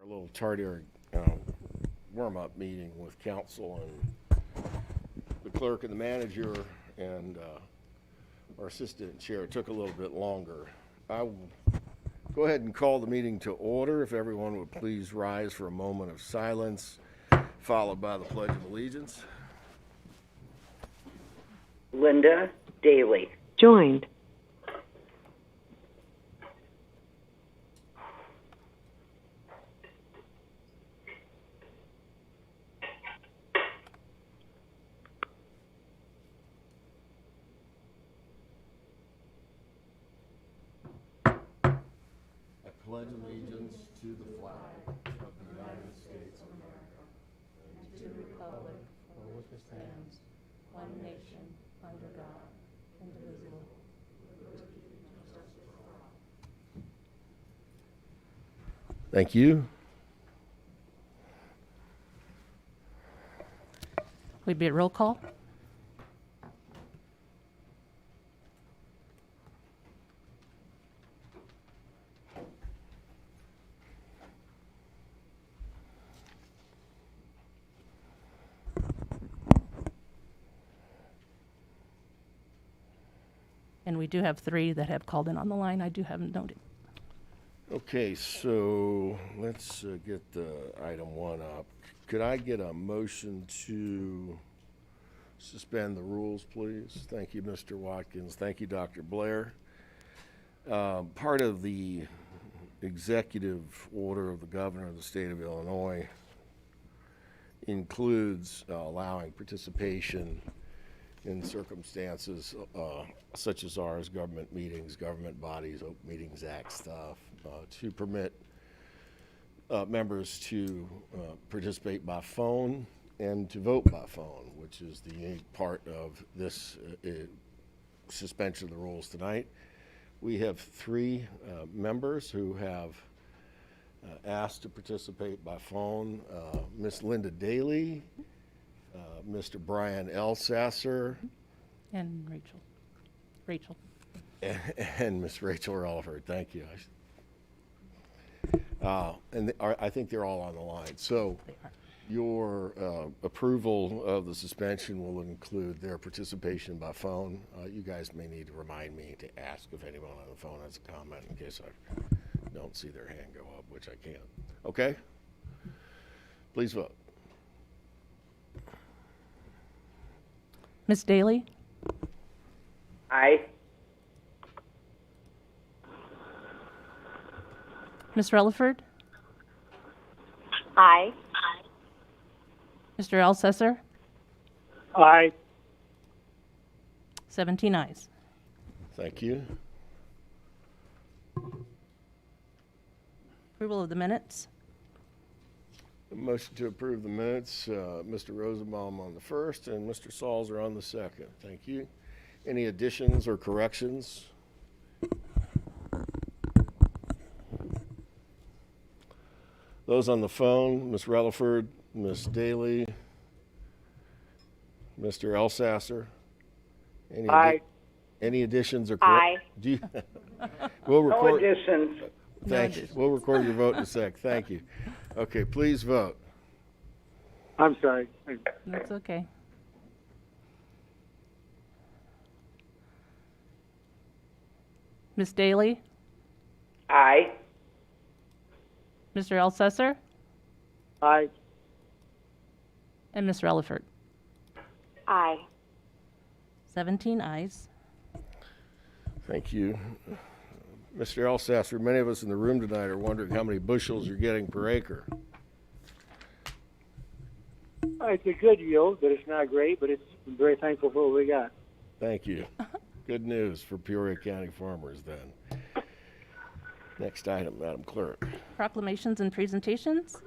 A little tardier warm-up meeting with council and the clerk and the manager and our assistant chair. It took a little bit longer. I will go ahead and call the meeting to order. If everyone would please rise for a moment of silence, followed by the Pledge of Allegiance. Linda Daly. Joined. I pledge allegiance to the flag of the United States of America and to the republic for which it stands, one nation, under God, indivisible. Thank you. Would be a roll call? And we do have 3 that have called in on the line. I do have them noted. Okay, so let's get the item 1 up. Could I get a motion to suspend the rules, please? Thank you, Mr. Watkins. Thank you, Dr. Blair. Part of the executive order of the governor of the state of Illinois includes allowing participation in circumstances such as ours, government meetings, government bodies, Open Meetings Act stuff, to permit members to participate by phone and to vote by phone, which is the unique part of this suspension of the rules tonight. We have 3 members who have asked to participate by phone. Ms. Linda Daly, Mr. Brian Elsasser, And Rachel. and Ms. Rachel Relaford. Thank you. I think they're all on the line. So your approval of the suspension will include their participation by phone. You guys may need to remind me to ask if anyone on the phone has a comment in case I don't see their hand go up, which I can't. Okay? Please vote. Ms. Daly? Aye. Ms. Relaford? Aye. Mr. Elsesser? Aye. 17 ayes. Thank you. Approval of the minutes? A motion to approve the minutes, Mr. Rosenbaum on the first and Mr. Salzer on the second. Thank you. Any additions or corrections? Those on the phone, Ms. Relaford, Ms. Daly, Mr. Elsasser. Aye. Any additions or Aye. Do you? We'll No record. additions. Thank you. We'll record your vote in a sec. Thank you. Okay, please vote. I'm sorry. That's okay. Ms. Daly? Aye. Mr. Elsesser? Aye. And Ms. Relaford? Aye. 17 ayes. Thank you. Mr. Elsasser, many of us in the room tonight are wondering how many bushels you're getting per acre. It's a good yield, but it's not great, but I'm very thankful for what we got. Thank you. Good news for Peoria County farmers then. Next item, Madam Clerk. Proclamations and presentations?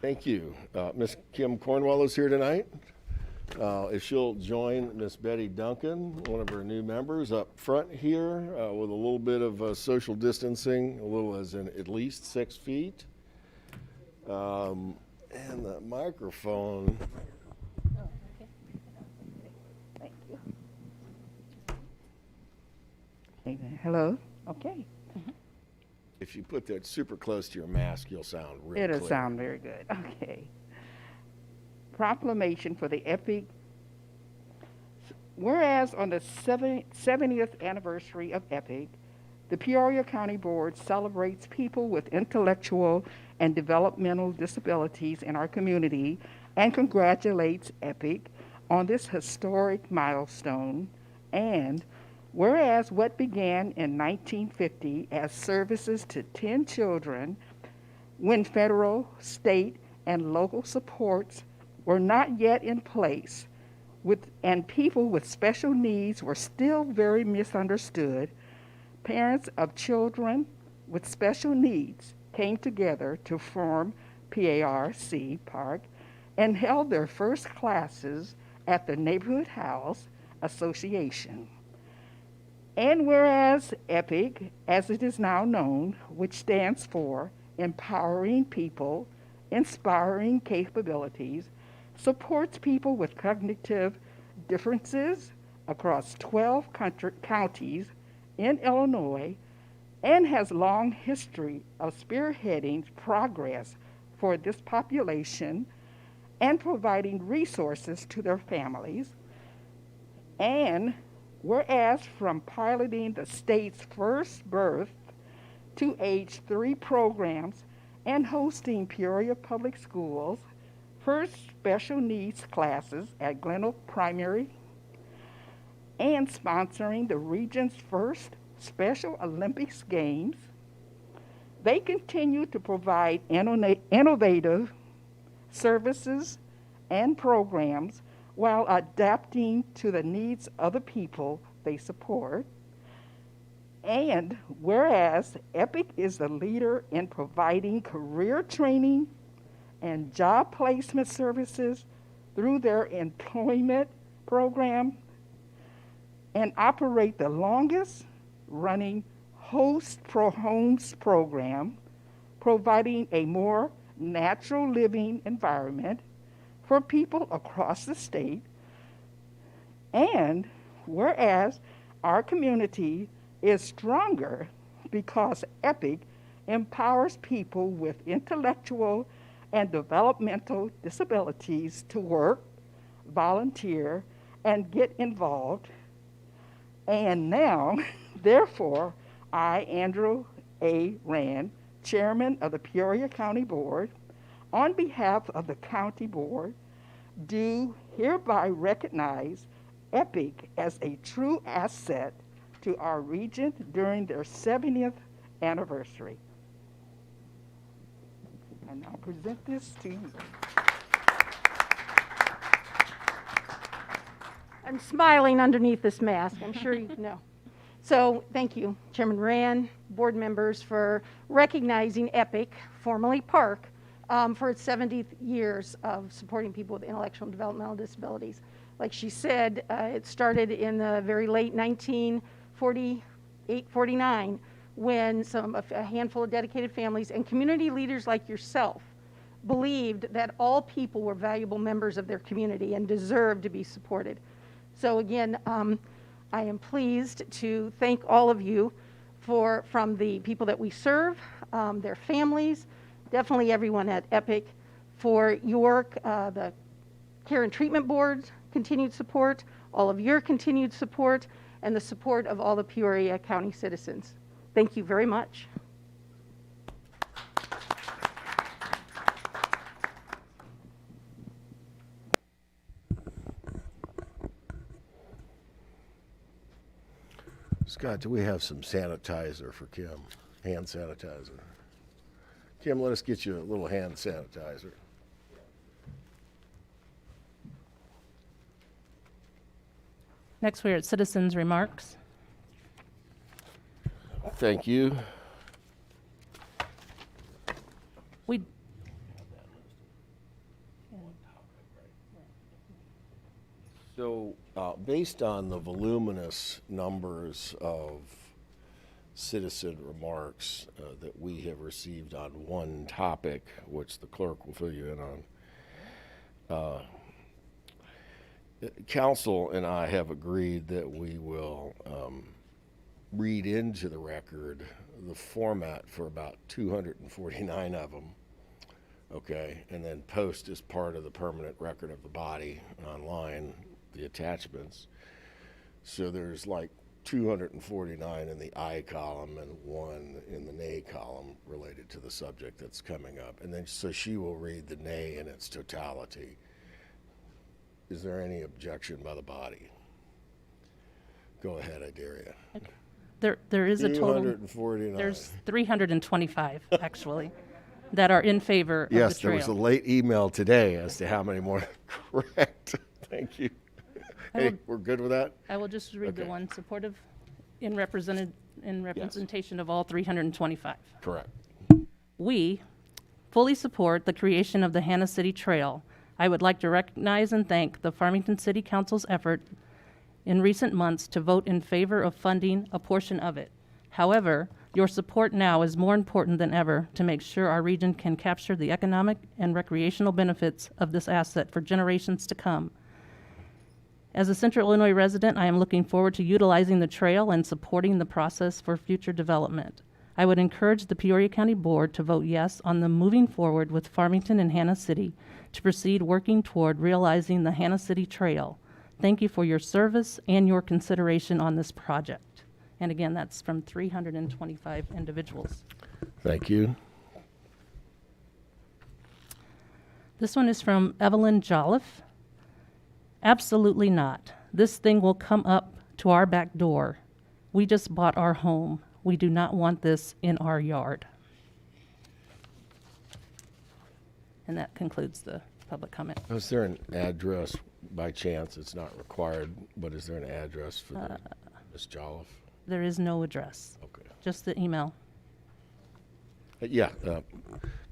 Thank you. Ms. Kim Cornwell is here tonight. If she'll join Miss Betty Duncan, one of our new members, up front here with a little bit of social distancing, a little as in at least 6 feet. And the microphone. Thank you. Hello? Okay. If you put that super close to your mask, you'll sound real clear. It'll sound very good. Okay. Proclamation for the epic. Whereas on the 70th anniversary of EPIC, the Peoria County Board celebrates people with intellectual and developmental disabilities in our community and congratulates EPIC on this historic milestone. And whereas what began in 1950 as services to 10 children, when federal, state, and local supports were not yet in place, and people with special needs were still very misunderstood, parents of children with special needs came together to form PARC and held their first classes at the Neighborhood House Association. And whereas EPIC, as it is now known, which stands for Empowering People, Inspiring Capabilities, supports people with cognitive differences across 12 counties in Illinois and has long history of spearheading progress for this population and providing resources to their families. And whereas from piloting the state's first birth to age 3 programs and hosting Peoria Public Schools first special needs classes at Glen Oak Primary and sponsoring the region's first Special Olympics Games, they continue to provide innovative services and programs while adapting to the needs of the people they support. And whereas EPIC is the leader in providing career training and job placement services through their employment program and operate the longest running host pro homes program, providing a more natural living environment for people across the state. And whereas our community is stronger because EPIC empowers people with intellectual and developmental disabilities to work, volunteer, and get involved. And now, therefore, I, Andrew A. Rand, Chairman of the Peoria County Board, on behalf of the County Board, do hereby recognize EPIC as a true asset to our region during their 70th anniversary. And I'll present this to you. I'm smiling underneath this mask, I'm sure you know. So thank you, Chairman Rand, board members, for recognizing EPIC, formerly PARC, for its 70th years of supporting people with intellectual and developmental disabilities. Like she said, it started in the very late 1948, 49, when a handful of dedicated families and community leaders like yourself believed that all people were valuable members of their community and deserved to be supported. So again, I am pleased to thank all of you from the people that we serve, their families, definitely everyone at EPIC, for your, the Care and Treatment Board's continued support, all of your continued support, and the support of all the Peoria County citizens. Thank you very much. Scott, do we have some sanitizer for Kim? Hand sanitizer. Kim, let us get you a little hand sanitizer. Next, we're at citizens' remarks. Thank you. We So, based on the voluminous numbers of citizen remarks that we have received on one topic, which the clerk will fill you in on, Council and I have agreed that we will read into the record the format for about 249 of them, okay, and then post as part of the permanent record of the body online, the attachments. So there's like 249 in the I column and 1 in the nay column related to the subject that's coming up. And then, so she will read the nay in its totality. Is there any objection by the body? Go ahead, I dare you. There is a total, 249. there's 325, actually, that are in favor of the trail. Yes, there was a late email today as to how many more. Correct. Thank you. Hey, we're good with that? I will just read the Okay. one supportive in representation of all 325. Correct. We fully support the creation of the Hannah City Trail. I would like to recognize and thank the Farmington City Council's effort in recent months to vote in favor of funding a portion of it. However, your support now is more important than ever to make sure our region can capture the economic and recreational benefits of this asset for generations to come. As a Central Illinois resident, I am looking forward to utilizing the trail and supporting the process for future development. I would encourage the Peoria County Board to vote yes on the moving forward with Farmington and Hannah City to proceed working toward realizing the Hannah City Trail. Thank you for your service and your consideration on this project. And again, that's from 325 individuals. Thank you. This one is from Evelyn Jolliffe. Absolutely not. This thing will come up to our back door. We just bought our home. We do not want this in our yard. And that concludes the public comment. Is there an address by chance? It's not required, but is there an address for Ms. Jolliffe? There is no address, Okay. just the email. Yeah,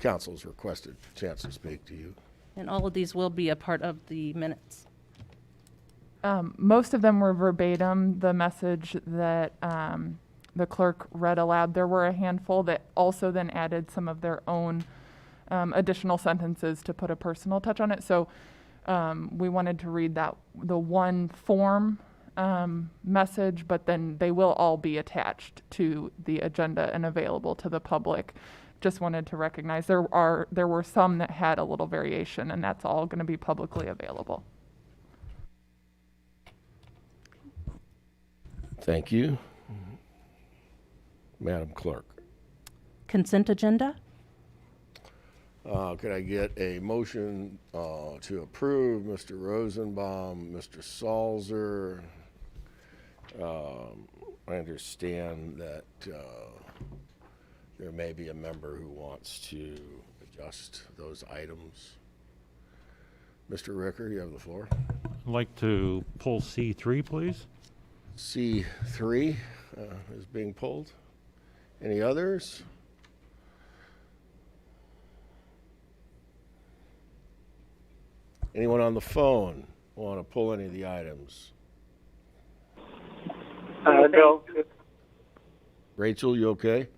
council's requested a chance to speak to you. And all of these will be a part of the minutes. Most of them were verbatim, the message that the clerk read aloud. There were a handful that also then added some of their own additional sentences to put a personal touch on it. So we wanted to read the one form message, but then they will all be attached to the agenda and available to the public. Just wanted to recognize there were some that had a little variation, and that's all going to be publicly available. Thank you. Madam Clerk, Consent agenda? could I get a motion to approve Mr. Rosenbaum, Mr. Salzer? I understand that there may be a member who wants to adjust those items. Mr. Ricker, you have the floor. I'd like to pull C3, please. C3 is being pulled. Any others? Anyone on the phone want to pull any of the items? No. Rachel, you okay?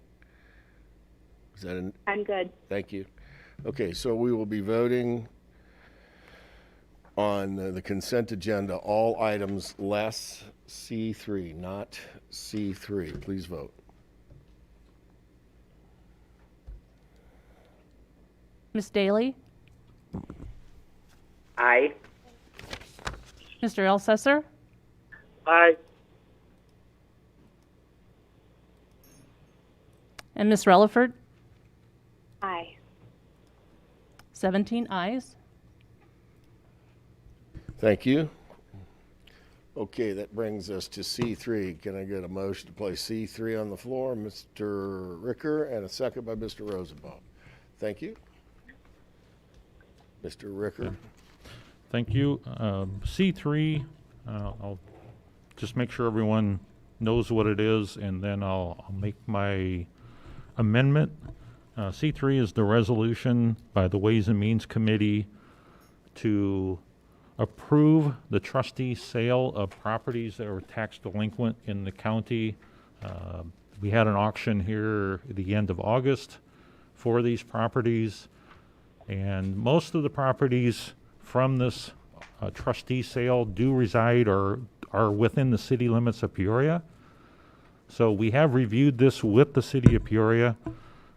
Is that an? I'm good. Thank you. Okay, so we will be voting on the consent agenda, all items less C3, not C3. Please vote. Ms. Daly? Aye. Mr. Elsesser? Aye. And Ms. Relaford? Aye. 17 ayes. Thank you. Okay, that brings us to C3. Can I get a motion to place C3 on the floor? Mr. Ricker, and a second by Mr. Rosenbaum. Thank you. Mr. Ricker. Thank you. C3, I'll just make sure everyone knows what it is, and then I'll make my amendment. C3 is the resolution by the Ways and Means Committee to approve the trustee sale of properties that were tax delinquent in the county. We had an auction here at the end of August for these properties, and most of the properties from this trustee sale do reside or are within the city limits of Peoria. So we have reviewed this with the city of Peoria,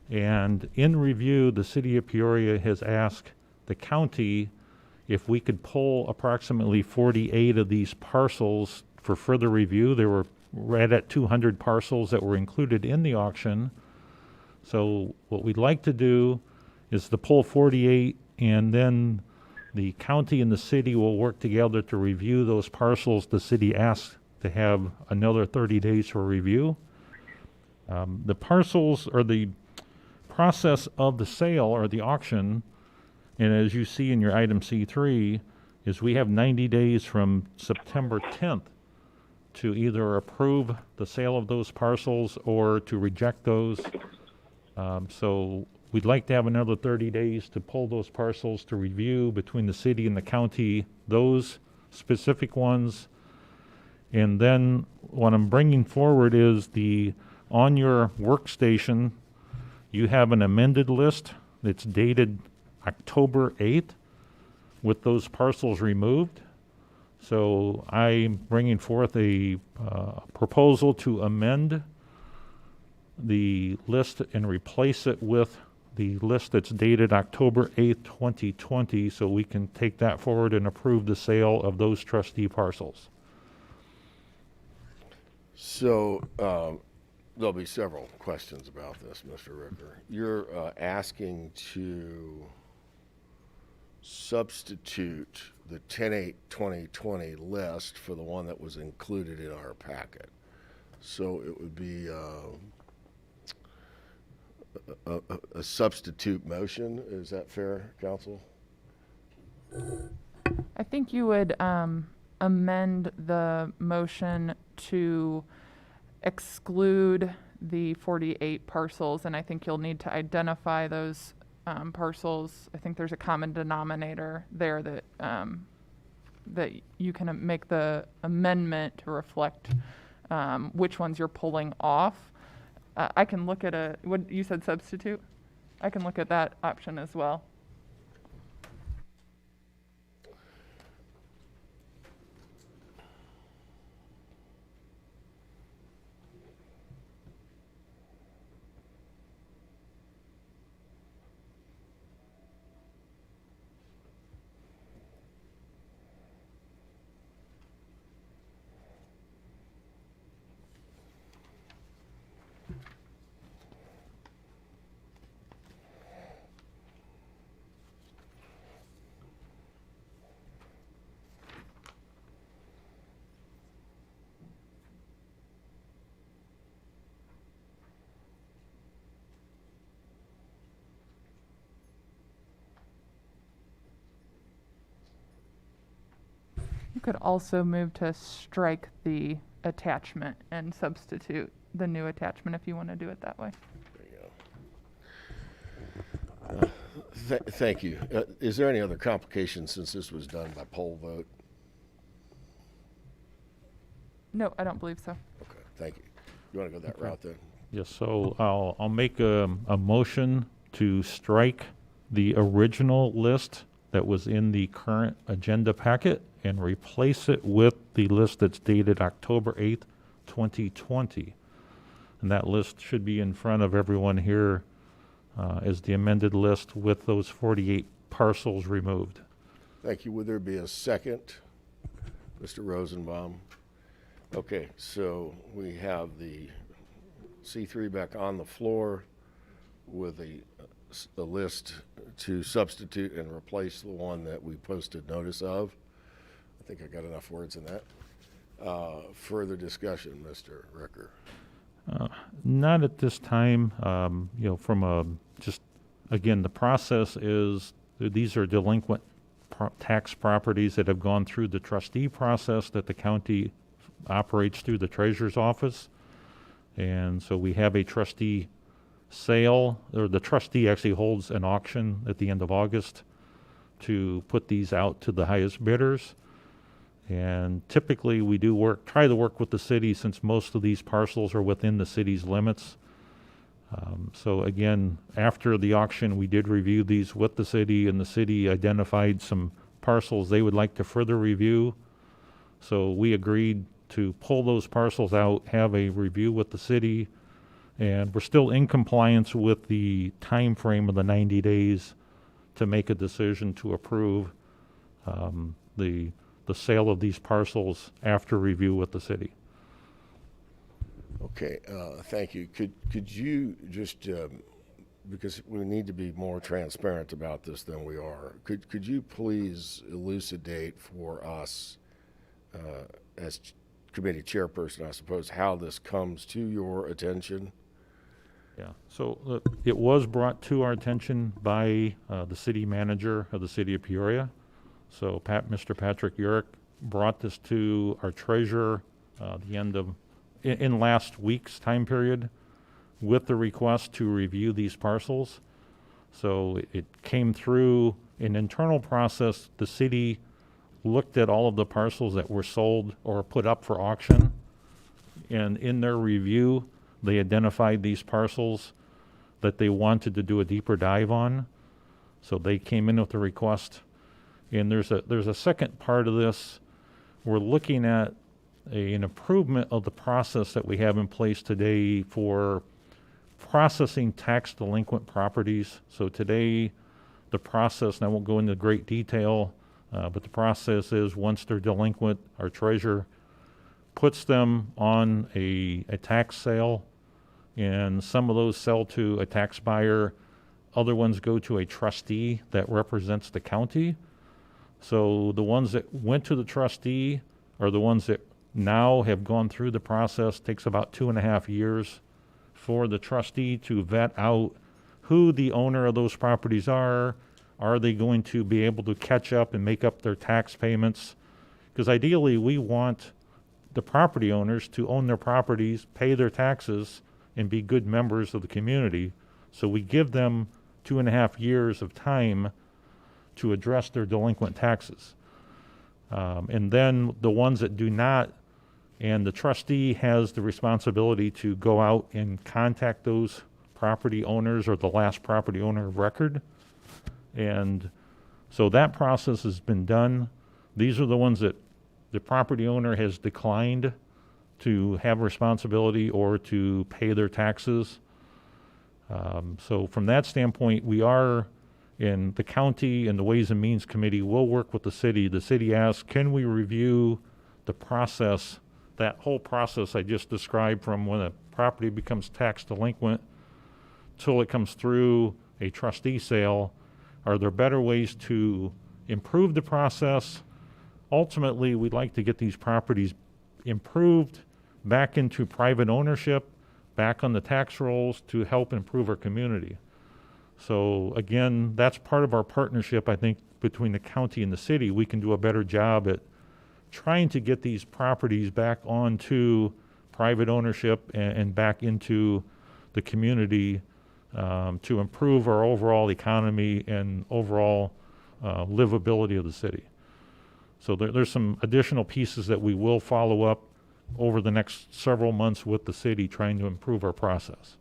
and in review, the city of Peoria has asked the county if we could pull approximately 48 of these parcels for further review. There were right at 200 parcels that were included in the auction. So what we'd like to do is to pull 48, and then the county and the city will work together to review those parcels. The city asked to have another 30 days for review. The parcels, or the process of the sale or the auction, and as you see in your item C3, is we have 90 days from September 10th to either approve the sale of those parcels or to reject those. So we'd like to have another 30 days to pull those parcels to review between the city and the county, those specific ones. And then what I'm bringing forward is on your workstation, you have an amended list that's dated October 8th with those parcels removed. So I'm bringing forth a proposal to amend the list and replace it with the list that's dated October 8th, 2020, so we can take that forward and approve the sale of those trustee parcels. So there'll be several questions about this, Mr. Ricker. You're asking to substitute the 10/8/2020 list for the one that was included in our packet. So it would be a substitute motion. Is that fair, counsel? I think you would amend the motion to exclude the 48 parcels, and I think you'll need to identify those parcels. I think there's a common denominator there that that you can make the amendment to reflect which ones you're pulling off. I can look at what you said, substitute? I can look at that option as well. You could also move to strike the attachment and substitute the new attachment if you want to do it that way. There you go. Thank you. Is there any other complications since this was done by poll vote? No, I don't believe so. Okay, thank you. You want to go that route then? Yes, so I'll make a motion to strike the original list that was in the current agenda packet and replace it with the list that's dated October 8th, 2020. And that list should be in front of everyone here as the amended list with those 48 parcels removed. Thank you. Would there be a second, Mr. Rosenbaum? Okay, so we have the C3 back on the floor with a list to substitute and replace the one that we posted notice of. I think I got enough words in that. Further discussion, Mr. Ricker? Not at this time. Again, the process is, these are delinquent tax properties that have gone through the trustee process that the county operates through the treasurer's office. And so we have a trustee sale, or the trustee actually holds an auction at the end of August to put these out to the highest bidders. And typically we do try to work with the city, since most of these parcels are within the city's limits. So again, after the auction, we did review these with the city, and the city identified some parcels they would like to further review. So we agreed to pull those parcels out, have a review with the city, and we're still in compliance with the time frame of the 90 days to make a decision to approve the sale of these parcels after review with the city. Okay, thank you. Could you just, because we need to be more transparent about this than we are, could you please elucidate for us, as committee chairperson, I suppose, how this comes to your attention? Yeah, so it was brought to our attention by the city manager of the city of Peoria. So Mr. Patrick Urick brought this to our treasurer in last week's time period with the request to review these parcels. So it came through an internal process. The city looked at all of the parcels that were sold or put up for auction, and in their review, they identified these parcels that they wanted to do a deeper dive on. So they came in with a request. And there's a second part of this. We're looking at an improvement of the process that we have in place today for processing tax delinquent properties. So today, the process, and I won't go into great detail, but the process is once they're delinquent, our treasurer puts them on a tax sale, and some of those sell to a tax buyer. Other ones go to a trustee that represents the county. So the ones that went to the trustee are the ones that now have gone through the process. Takes about 2.5 years for the trustee to vet out who the owner of those properties are. Are they going to be able to catch up and make up their tax payments? Because ideally, we want the property owners to own their properties, pay their taxes, and be good members of the community. So we give them 2.5 years of time to address their delinquent taxes. And then the ones that do not, and the trustee has the responsibility to go out and contact those property owners or the last property owner of record. And so that process has been done. These are the ones that the property owner has declined to have responsibility or to pay their taxes. So from that standpoint, we are in the county, and the Ways and Means Committee will work with the city. The city asks, can we review the process, that whole process I just described, from when a property becomes tax delinquent till it comes through a trustee sale? Are there better ways to improve the process? Ultimately, we'd like to get these properties improved back into private ownership, back on the tax rolls to help improve our community. So again, that's part of our partnership, I think, between the county and the city. We can do a better job at trying to get these properties back onto private ownership and back into the community to improve our overall economy and overall livability of the city. So there's some additional pieces that we will follow up over the next several months with the city, trying to improve our process.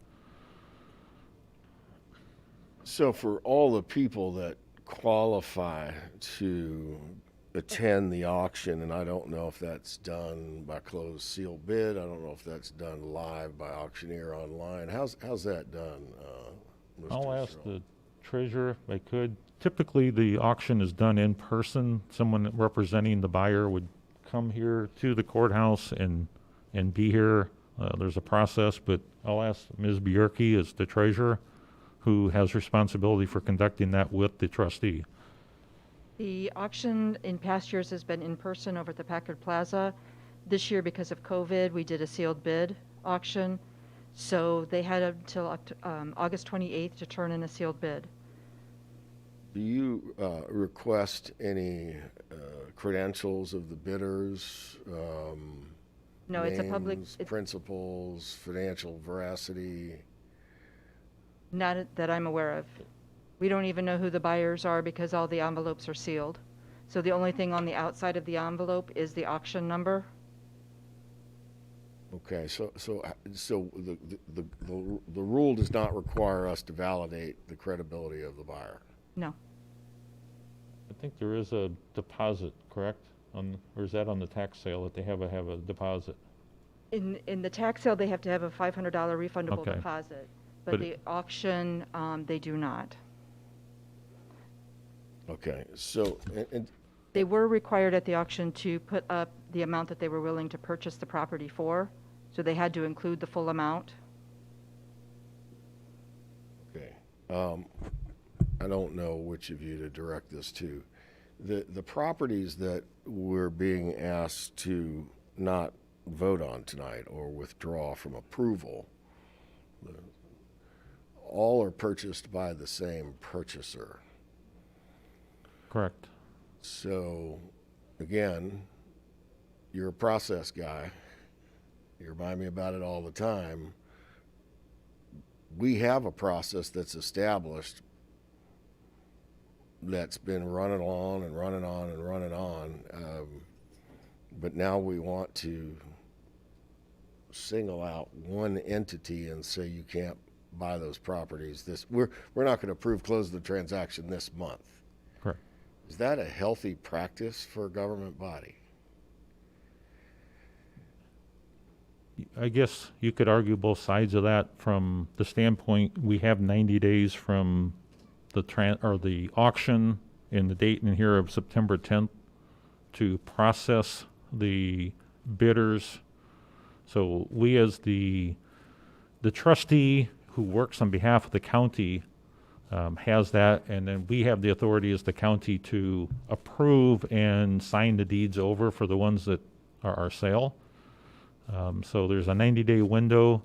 So for all the people that qualify to attend the auction, and I don't know if that's done by closed seal bid, I don't know if that's done live by auctioneer online. How's that done? Mr. I'll ask Sherrill? the treasurer if I could. Typically, the auction is done in person. Someone representing the buyer would come here to the courthouse and be here. There's a process, but I'll ask Ms. Bjerke as the treasurer, who has responsibility for conducting that with the trustee. The auction in past years has been in person over at the Packard Plaza. This year, because of COVID, we did a sealed bid auction. So they had until August 28th to turn in a sealed bid. Do you request any credentials of the bidders? No, it's a public, names, principles, financial veracity? not that I'm aware of. We don't even know who the buyers are because all the envelopes are sealed. So the only thing on the outside of the envelope is the auction number. Okay, so the rule does not require us to validate the credibility of the buyer. No. I think there is a deposit, correct? or is that on the tax sale that they have a deposit? In the tax sale, they have to have a $500 refundable Okay. deposit, But but the auction, they do not. Okay, so, and They were required at the auction to put up the amount that they were willing to purchase the property for, so they had to include the full amount. okay. I don't know which of you to direct this to. The properties that we're being asked to not vote on tonight or withdraw from approval, all are purchased by the same purchaser. Correct. So, again, you're a process guy. You remind me about it all the time. We have a process that's established that's been running on and running on and running on. But now we want to single out one entity and say you can't buy those properties. We're not going to approve close the transaction this month. Correct. Is that a healthy practice for a government body? I guess you could argue both sides of that from the standpoint, we have 90 days from the auction and the date in here of September 10th to process the bidders. So we as the trustee who works on behalf of the county has that, and then we have the authority as the county to approve and sign the deeds over for the ones that are our sale. So there's a 90-day window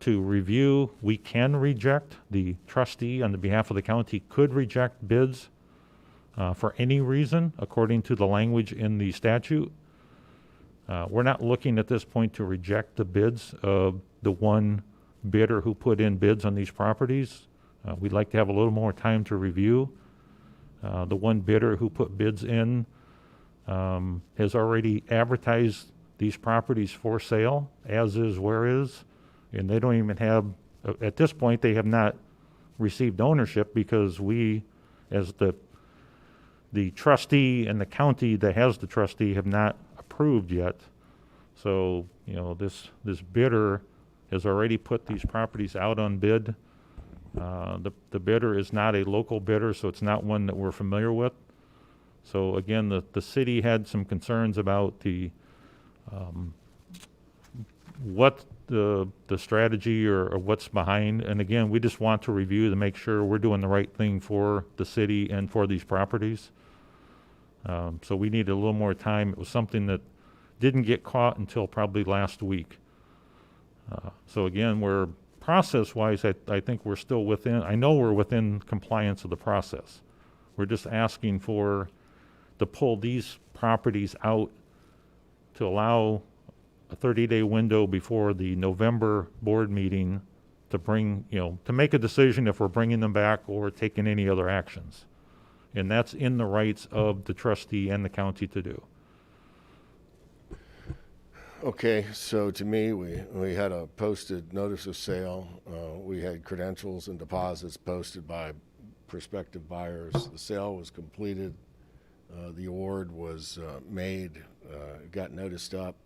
to review. We can reject. The trustee on the behalf of the county could reject bids for any reason according to the language in the statute. We're not looking at this point to reject the bids of the one bidder who put in bids on these properties. We'd like to have a little more time to review. The one bidder who put bids in has already advertised these properties for sale, as is, where is, and they don't even have, at this point, they have not received ownership because we, as the trustee and the county that has the trustee have not approved yet. So, you know, this bidder has already put these properties out on bid. The bidder is not a local bidder, so it's not one that we're familiar with. So again, the city had some concerns about what the strategy or what's behind. And again, we just want to review to make sure we're doing the right thing for the city and for these properties. So we need a little more time. It was something that didn't get caught until probably last week. So again, we're process-wise, I think we're still within, I know we're within compliance of the process. We're just asking to pull these properties out to allow a 30-day window before the November board meeting to bring, to make a decision if we're bringing them back or taking any other actions. And that's in the rights of the trustee and the county to do. Okay, so to me, we had a posted notice of sale. We had credentials and deposits posted by prospective buyers. The sale was completed. The award was made, got noticed up.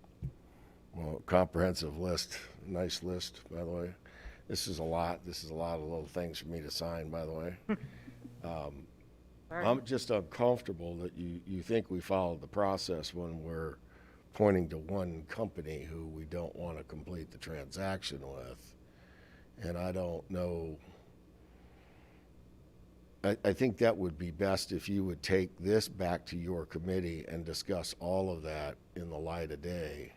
Well, comprehensive list, nice list, by the way. This is a lot. This is a lot of little things for me to sign, by the way. I'm just uncomfortable that you think we followed the process when we're pointing to one company who we don't want to complete the transaction with. And I don't know. I think that would be best if you would take this back to your committee and discuss all of that in the light of day,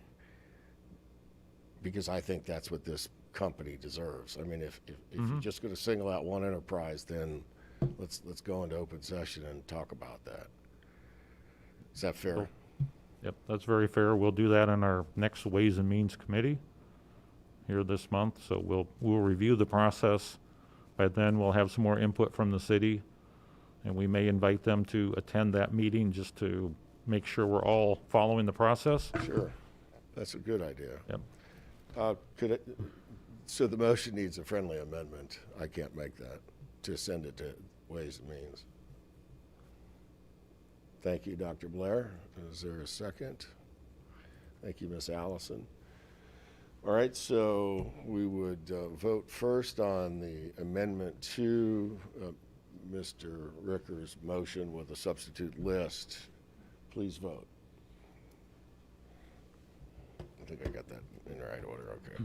because I think that's what this company deserves. I mean, if you're just going to single out one enterprise, then let's go into open session and talk about that. Is that fair? Cool. Yep, that's very fair. We'll do that in our next Ways and Means Committee here this month. So we'll review the process. By then, we'll have some more input from the city, and we may invite them to attend that meeting just to make sure we're all following the process. Sure. That's a good idea. Yep. So the motion needs a friendly amendment. I can't make that, to send it to Ways and Means. Thank you, Dr. Blair. Is there a second? Thank you, Ms. Allison. All right, so we would vote first on the amendment to Mr. Ricker's motion with a substitute list. Please vote. I think I got that in the right order, okay.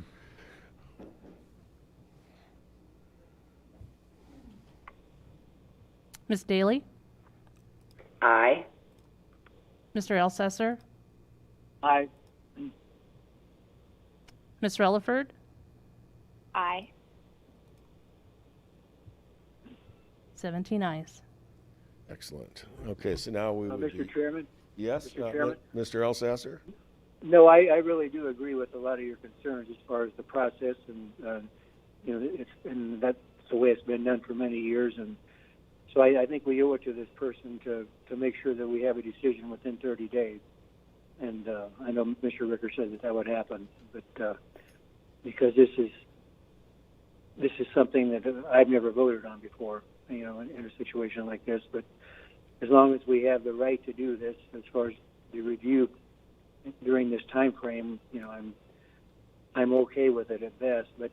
Ms. Daly? Aye. Mr. Elsesser? Aye. Ms. Relaford? Aye. 17 ayes. Excellent. Okay, so now we would Mr. Chairman? Yes, Mr. Chairman? Mr. Elsasser? No, I really do agree with a lot of your concerns as far as the process, and that's the way it's been done for many years. And so I think we owe it to this person to make sure that we have a decision within 30 days. And I know Mr. Ricker said that would happen, but because this is something that I've never voted on before, in a situation like this. But as long as we have the right to do this, as far as the review during this time frame, I'm okay with it at best. But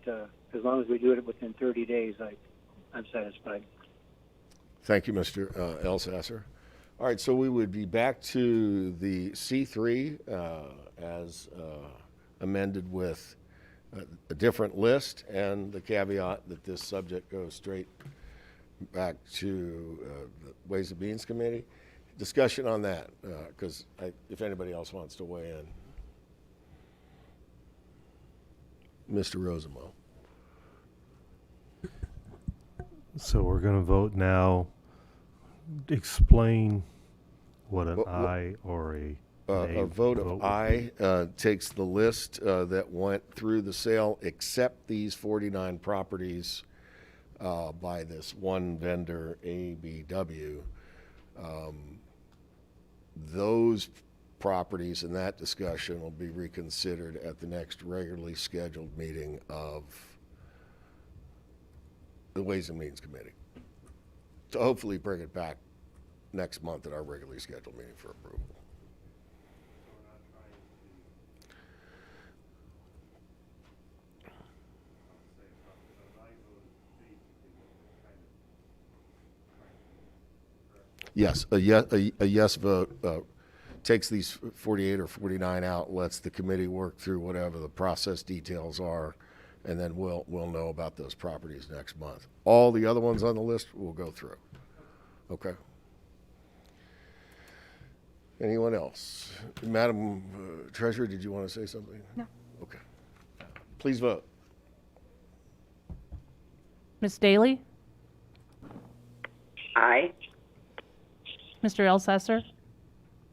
as long as we do it within 30 days, I'm satisfied. Thank you, Mr. Elsasser. All right, so we would be back to the C3 as amended with a different list and the caveat that this subject goes straight back to the Ways and Means Committee. Discussion on that, because if anybody else wants to weigh in. Mr. Rosenbaum. So we're going to vote now. Explain what an aye or a nay A vote of aye takes the list that went through the sale, except these 49 properties by this one vendor, ABW. Those properties and that discussion will be reconsidered at the next regularly scheduled meeting of the Ways and Means Committee, to hopefully bring it back next month at our regularly scheduled meeting for approval. Yes, a yes vote takes these 48 or 49 out, lets the committee work through whatever the process details are, and then we'll know about those properties next month. All the other ones on the list we'll go through. Okay. Anyone else? Madam Treasurer, did you want to say something? No. Okay. Please vote. Ms. Daly? Aye. Mr. Elsesser?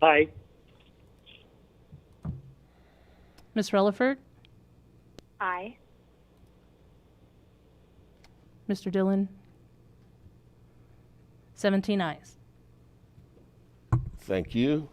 Aye. Ms. Relaford? Aye. Mr. Dillon? 17 ayes. Thank you.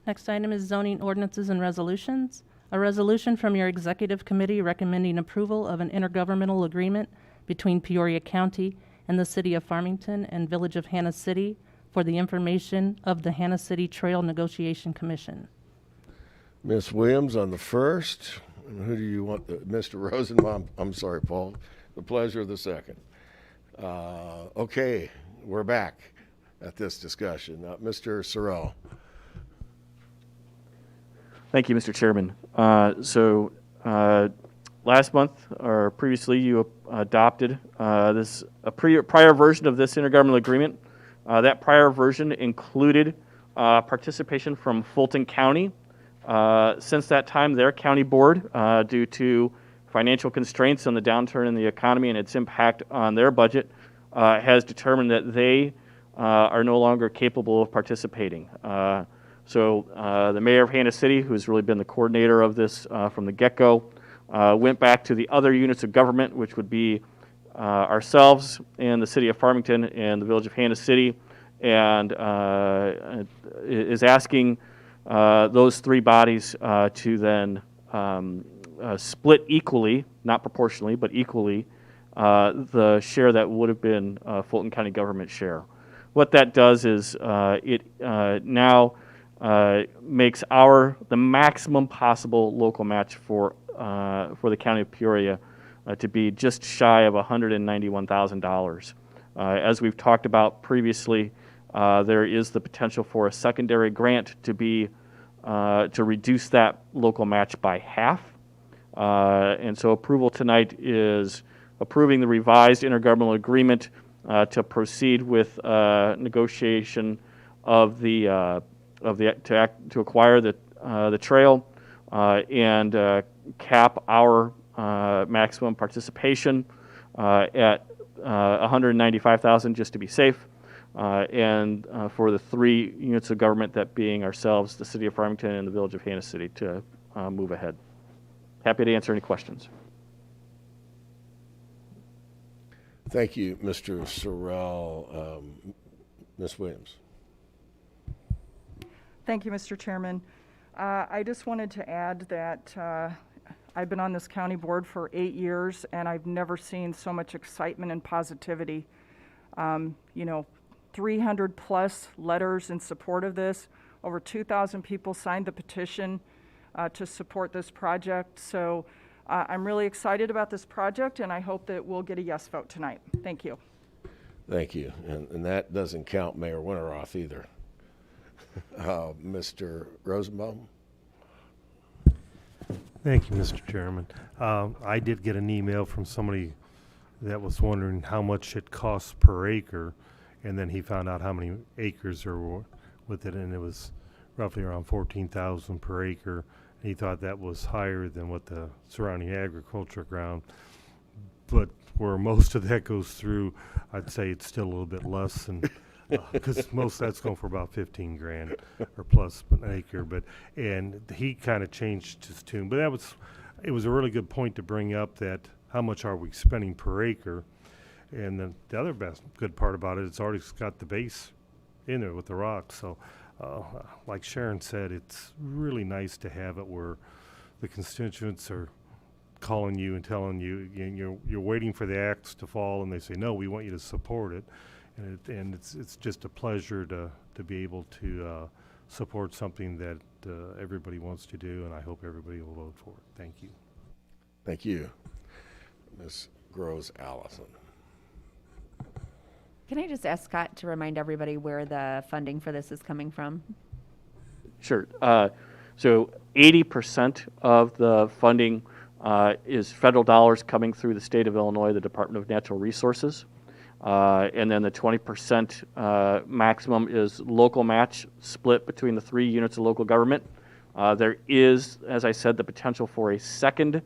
Next item is zoning ordinances and resolutions. A resolution from your executive committee recommending approval of an intergovernmental agreement between Peoria County and the City of Farmington and Village of Hannah City for the information of the Hannah City Trail Negotiation Commission. Ms. Williams on the first. And who do you want? Mr. Rosenbaum. I'm sorry, Paul. The pleasure of the second. Okay, we're back at this discussion. Mr. Sorrell. Thank you, Mr. Chairman. Last month, or previously, you adopted a prior version of this intergovernmental agreement. That prior version included participation from Fulton County. Since that time, their county board, due to financial constraints on the downturn in the economy and its impact on their budget, has determined that they are no longer capable of participating. The mayor of Hannah City, who's really been the coordinator of this from the get-go, went back to the other units of government, which would be ourselves and the City of Farmington and the Village of Hannah City, and is asking those three bodies to then split equally, not proportionally, but equally, the share that would have been Fulton County government share. What that does is it now makes the maximum possible local match for the county of Peoria to be just shy of $191,000. As we've talked about previously, there is the potential for a secondary grant to be to reduce that local match by half. And so approval tonight is approving the revised intergovernmental agreement to proceed with negotiation of to acquire the trail and cap our maximum participation at $195,000 just to be safe, and for the 3 units of government, that being ourselves, the City of Farmington, and the Village of Hannah City, to move ahead. Happy to answer any questions. Thank you, Mr. Sorrell. Ms. Williams. Thank you, Mr. Chairman. I just wanted to add that I've been on this county board for 8 years, and I've never seen so much excitement and positivity. 300 plus letters in support of this. Over 2,000 people signed the petition to support this project. So I'm really excited about this project, and I hope that we'll get a yes vote tonight. Thank you. Thank you. And that doesn't count Mayor Winteroth either. Mr. Rosenbaum. Thank you, Mr. Chairman. I did get an email from somebody that was wondering how much it costs per acre, and then he found out how many acres are with it, and it was roughly around 14,000 per acre. And he thought that was higher than what the surrounding agriculture ground, but where most of that goes through, I'd say it's still a little bit less than, because most of that's going for about 15 grand or plus an acre. And he kind of changed his tune, but it was a really good point to bring up, that how much are we spending per acre. And then the other good part about it, it's already got the base in there with the rocks. So like Sharon said, it's really nice to have it where the constituents are calling you and telling you, you're waiting for the axe to fall, and they say, no, we want you to support it. And it's just a pleasure to be able to support something that everybody wants to do, and I hope everybody will vote for it. Thank you. Thank you. Ms. Groves Allison. Can I just ask Scott to remind everybody where the funding for this is coming from? Sure. So 80% of the funding is federal dollars coming through the state of Illinois, the Department of Natural Resources. And then the 20% maximum is local match split between the 3 units of local government. There is, as I said, the potential for a second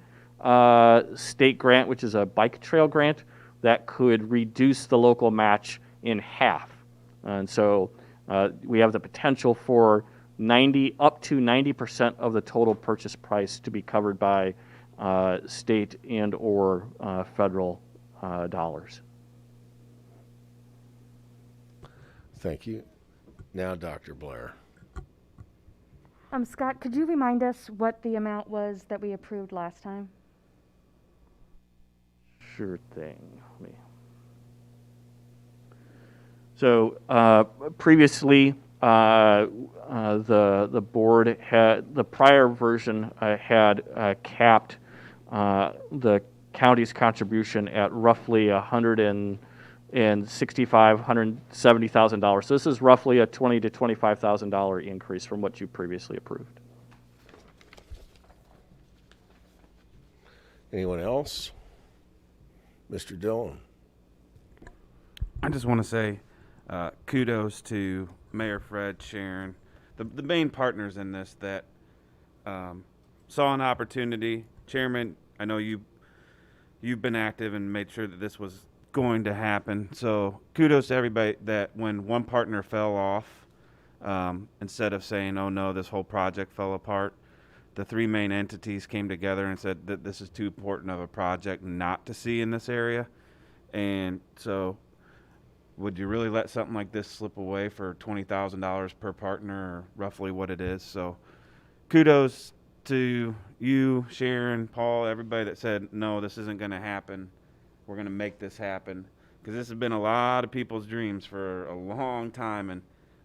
state grant, which is a bike trail grant, that could reduce the local match in half. And so we have the potential for up to 90% of the total purchase price to be covered by state and or federal dollars. Thank you. Now, Dr. Blair. Scott, could you remind us what the amount was that we approved last time? Sure thing. So previously, the board had, the prior version had capped the county's contribution at roughly $170,000. So this is roughly a $20,000 to $25,000 increase from what you previously approved. Anyone else? Mr. Dillon. I just want to say kudos to Mayor Fred, Sharon, the main partners in this that saw an opportunity. Chairman, I know you've been active and made sure that this was going to happen. So kudos to everybody that when one partner fell off, instead of saying, oh no, this whole project fell apart, the 3 main entities came together and said that this is too important of a project not to see in this area. And so would you really let something like this slip away for $20,000 per partner, or roughly what it is? So kudos to you, Sharon, Paul, everybody that said, no, this isn't going to happen. we're going to make this happen, because this has been a lot of people's dreams for a long time, and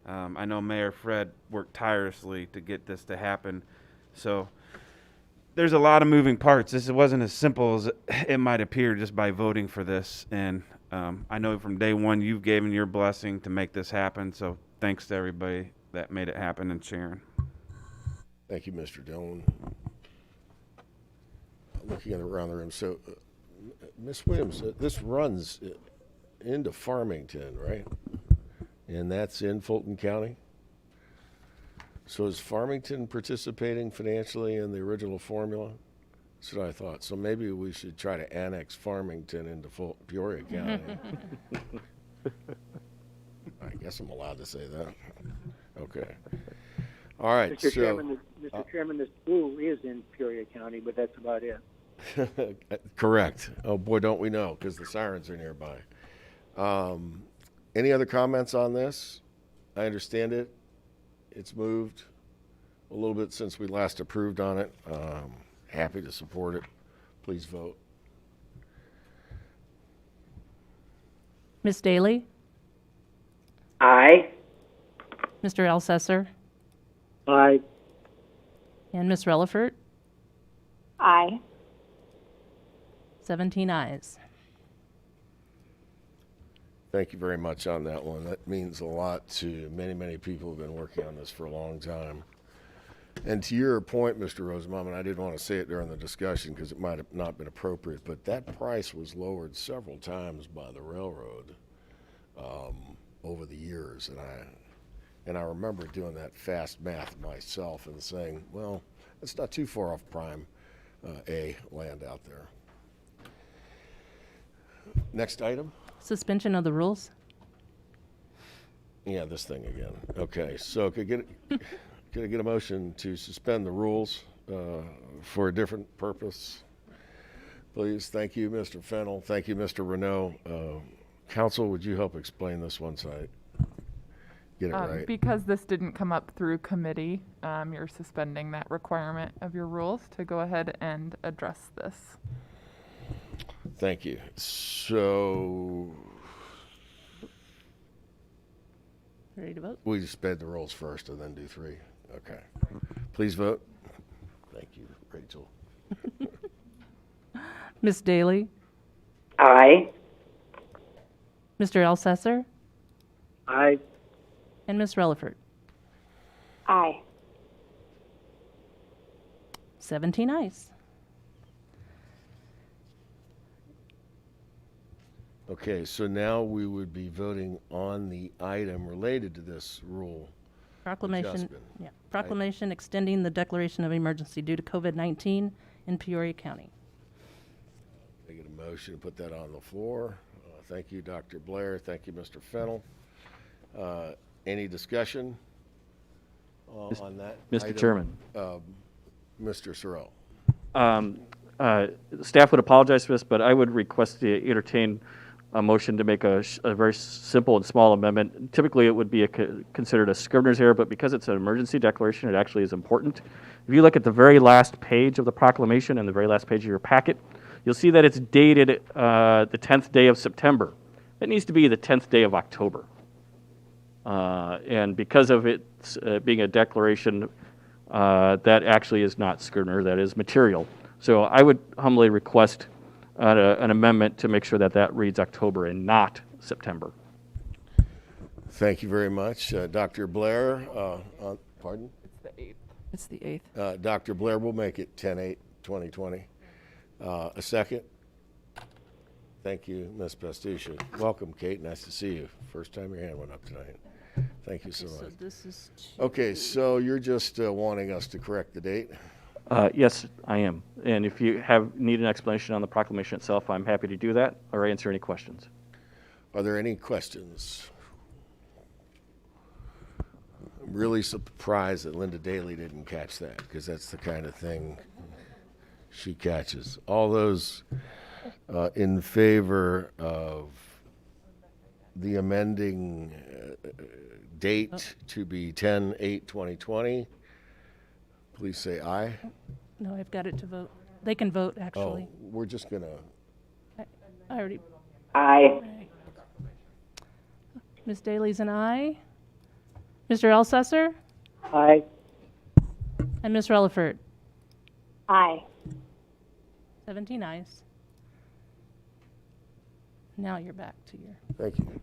I know Mayor Fred worked tirelessly to get this to happen. So there's a lot of moving parts. This wasn't as simple as it might appear just by voting for this, and I know from day one you've given your blessing to make this happen, so thanks to everybody that made it happen, and Sharon. Thank you, Mr. Dillon. Looking around the room, so Ms. Williams, this runs into Farmington, right? And that's in Fulton County? So is Farmington participating financially in the original formula? That's what I thought. So maybe we should try to annex Farmington into Peoria County. I guess I'm allowed to say that. Okay. All right. Mr. Chairman, the school is in Peoria County, but that's about it. Correct. Oh boy, don't we know, because the sirens are nearby. Any other comments on this? I understand it. It's moved a little bit since we last approved on it. Happy to support it. Please vote. Ms. Daly? Aye. Mr. Alcesser? Aye. And Ms. Relaford? Aye. 17 ayes. Thank you very much on that one. That means a lot to many, many people who've been working on this for a long time. And to your point, Mr. Rosenbaum, and I didn't want to say it during the discussion because it might have not been appropriate, but that price was lowered several times by the railroad over the years. And I remember doing that fast math myself and saying, well, it's not too far off prime A land out there. Next item. Suspension of the rules? Yeah, this thing again. Okay, so could I get a motion to suspend the rules for a different purpose? Please, thank you, Mr. Fennell. Thank you, Mr. Renault. Council, would you help explain this once I get it right? Because this didn't come up through committee, you're suspending that requirement of your rules to go ahead and address this. Thank you. So Ready to vote? we suspend the rules first and then do 3. Okay. Please vote. Thank you, Rachel. Ms. Daly? Aye. Mr. Alcesser? Aye. And Ms. Relaford? Aye. 17 ayes. Okay, so now we would be voting on the item related to this rule. Proclamation extending the declaration of emergency due to COVID-19 in Peoria County. I get a motion to put that on the floor. Thank you, Dr. Blair. Thank you, Mr. Fennell. Any discussion on that? Mr. item? Chairman. Mr. Sorrell. Staff would apologize for this, but I would request to entertain a motion to make a very simple and small amendment. Typically, it would be considered a Scrivener's error, but because it's an emergency declaration, it actually is important. If you look at the very last page of the proclamation and the very last page of your packet, you'll see that it's dated the 10th day of September. It needs to be the 10th day of October. And because of it being a declaration, that actually is not Scrivener, that is material. So I would humbly request an amendment to make sure that that reads October and not September. Thank you very much. Dr. Blair, pardon? It's the 8th. Dr. Blair will make it 10/8/2020. A second? Thank you, Ms. Pastusha. Welcome, Kate. Nice to see you. First time your hand went up tonight. Thank you so much. So this is Okay, so you're just wanting us to correct the date? Yes, I am. And if you need an explanation on the proclamation itself, I'm happy to do that or answer any questions. Are there any questions? I'm really surprised that Linda Daly didn't catch that, because that's the kind of thing she catches. All those in favor of the amending date to be 10/8/2020, please say aye. No, I've got it to vote. They can vote, actually. Oh, we're just going to, I already, Aye. Ms. Daly's an aye. Mr. Elsesser Aye. and Ms. Relaford. Aye. 17 ayes. Now you're back to your. Thank you.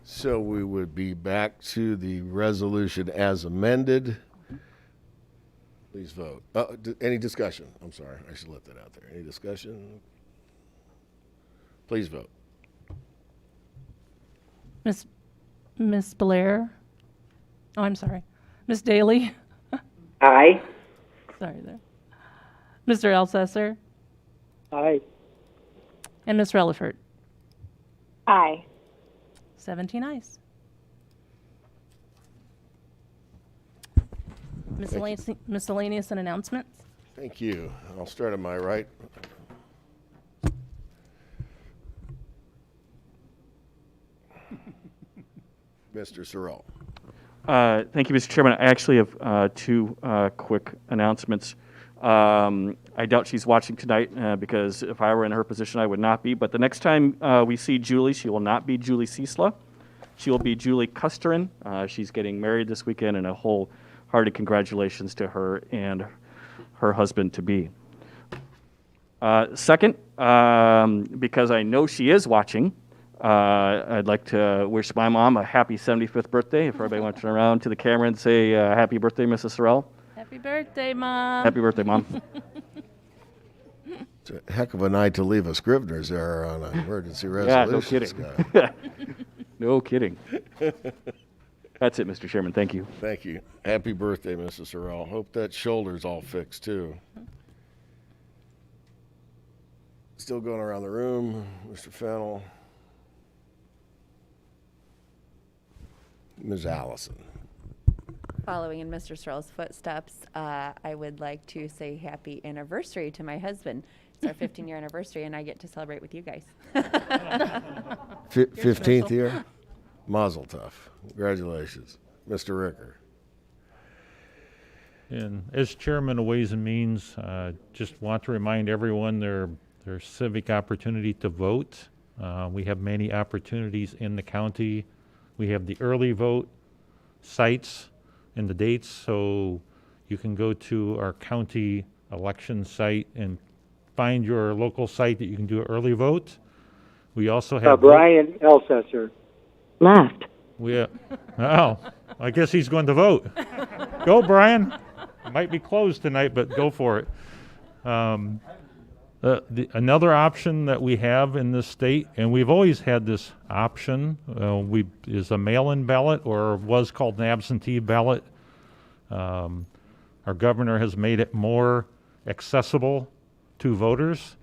So we would be back to the resolution as amended. Please vote. Any discussion? I'm sorry, I should let that out there. Any discussion? Please vote. Miss Blair. Oh, I'm sorry. Miss Daly. Aye. Sorry there. Mr. Elsesser Aye. and Ms. Relaford. Aye. 17 ayes. Miscellaneous and announcements. Thank you. I'll start on my right. Mr. Sorrell. Thank you, Mr. Chairman. I actually have two quick announcements. I doubt she's watching tonight because if I were in her position, I would not be. But the next time we see Julie, she will not be Julie Ciesla. She will be Julie Custerin. She's getting married this weekend, and a wholehearted congratulations to her and her husband-to-be. Second, because I know she is watching, I'd like to wish my mom a happy 75th birthday. If everybody wants to turn around to the camera and say happy birthday, Mrs. Sorrell. Happy birthday, Mom. Happy birthday, Mom. It's a heck of a night to leave a Scrivener's error on an emergency Yeah, no resolution. kidding. No kidding. That's it, Mr. Chairman. Thank you. Thank you. Happy birthday, Mrs. Sorrell. Hope that shoulder's all fixed, too. Still going around the room, Mr. Fennell. Ms. Allison. Following in Mr. Searle's footsteps, I would like to say happy anniversary to my husband. It's our 15-year anniversary, and I get to celebrate with you guys. 15th year? Mazel tov. Congratulations. Mr. Ricker. And as chairman of Ways and Means, just want to remind everyone their civic opportunity to vote. We have many opportunities in the county. We have the early vote sites and the dates, so you can go to our county election site and find your local site that you can do an early vote. We also have Brian Elsesser. Left. Oh, I guess he's going to vote. Go, Brian. Might be closed tonight, but go for it. Another option that we have in this state, and we've always had this option, is a mail-in ballot, or was called an absentee ballot. Our governor has made it more accessible to voters,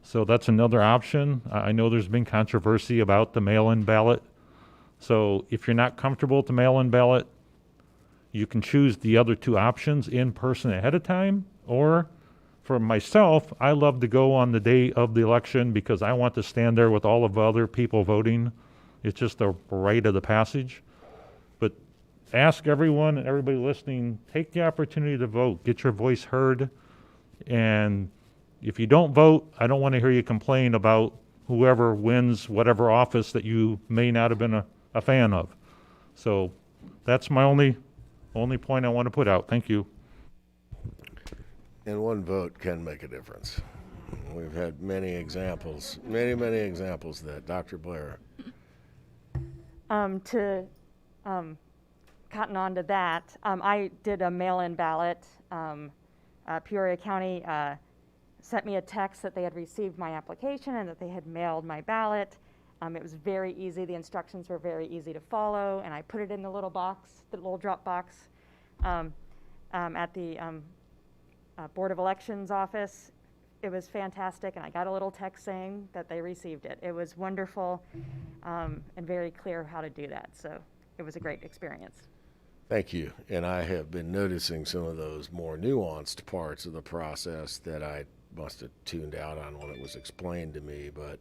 so that's another option. I know there's been controversy about the mail-in ballot. So if you're not comfortable with the mail-in ballot, you can choose the other two options in person ahead of time, or for myself, I love to go on the day of the election because I want to stand there with all of the other people voting. It's just a rite of the passage. But ask everyone and everybody listening, take the opportunity to vote. Get your voice heard. And if you don't vote, I don't want to hear you complain about whoever wins whatever office that you may not have been a fan of. So that's my only point I want to put out. Thank you. And one vote can make a difference. We've had many examples, many examples of that. Dr. Blair. To cotton on to that, I did a mail-in ballot. Peoria County sent me a text that they had received my application and that they had mailed my ballot. It was very easy. The instructions were very easy to follow, and I put it in the little box, the little drop box at the Board of Elections office. It was fantastic, and I got a little text saying that they received it. It was wonderful and very clear how to do that, so it was a great experience. Thank you. And I have been noticing some of those more nuanced parts of the process that I must have tuned out on when it was explained to me, but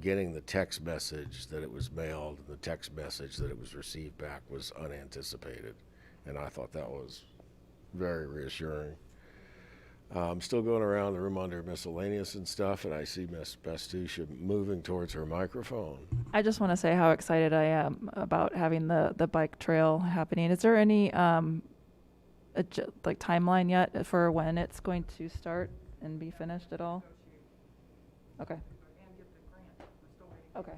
getting the text message that it was mailed and the text message that it was received back was unanticipated, and I thought that was very reassuring. I'm still going around the room under miscellaneous and stuff, and I see Miss Bastuccia moving towards her microphone. I just want to say how excited I am about having the bike trail happening. Is there any like timeline yet for when it's going to start and be finished at all? Okay. Okay.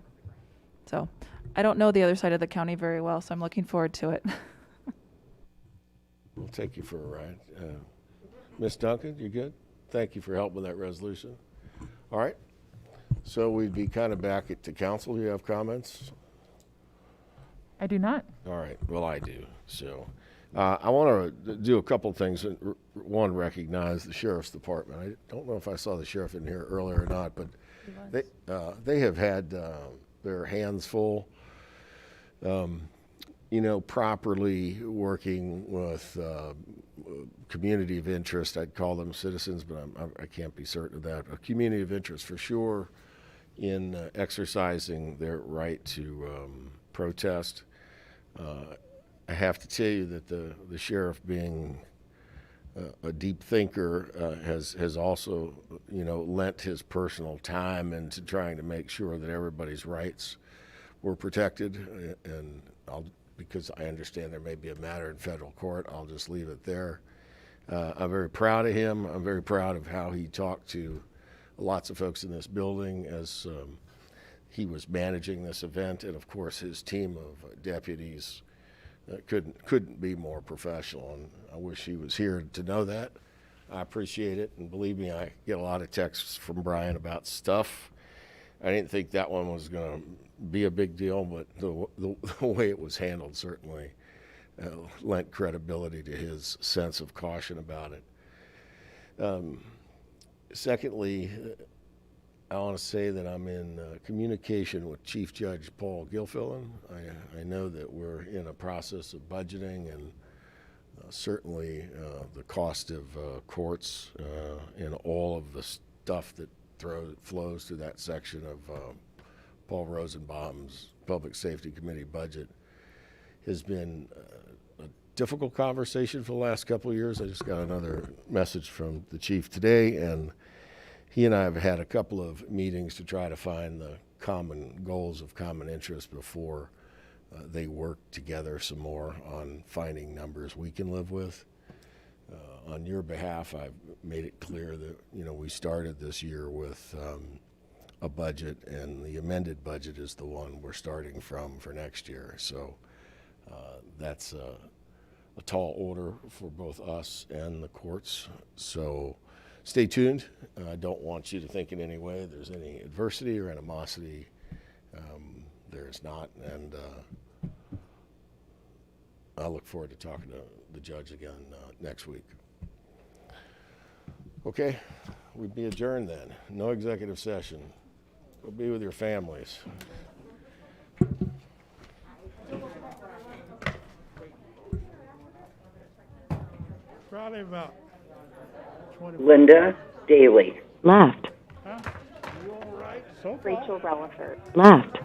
So I don't know the other side of the county very well, so I'm looking forward to it. We'll take you for a ride. Ms. Duncan, you good? Thank you for helping with that resolution. All right. So we'd be kind of back at the council. Do you have comments? I do not. All right. Well, I do. So I want to do a couple things. One, recognize the sheriff's department. I don't know if I saw the sheriff in here earlier or not, but they have had their hands full, properly working with community of interest. I'd call them citizens, but I can't be certain of that. A community of interest for sure in exercising their right to protest. I have to tell you that the sheriff, being a deep thinker, has also, lent his personal time into trying to make sure that everybody's rights were protected. And because I understand there may be a matter in federal court, I'll just leave it there. I'm very proud of him. I'm very proud of how he talked to lots of folks in this building as he was managing this event, and of course his team of deputies couldn't be more professional, and I wish he was here to know that. I appreciate it, and believe me, I get a lot of texts from Brian about stuff. I didn't think that one was going to be a big deal, but the way it was handled certainly lent credibility to his sense of caution about it. Secondly, I want to say that I'm in communication with Chief Judge Paul Gilfillan. I know that we're in a process of budgeting, and certainly the cost of courts and all of the stuff that flows through that section of Paul Rosenbaum's Public Safety Committee budget has been a difficult conversation for the last couple of years. I just got another message from the chief today, and he and I have had a couple of meetings to try to find the common goals of common interest before they work together some more on finding numbers we can live with. On your behalf, I've made it clear that, we started this year with a budget, and the amended budget is the one we're starting from for next year. So that's a tall order for both us and the courts. So stay tuned. I don't want you to think in any way there's any adversity or animosity. There's not, and I look forward to talking to the judge again next week. Okay, we'd be adjourned then. No executive session. Go be with your families. Probably about 20. Linda Daly. Left. Huh? You all right? So far. Rachel Relaford. Left.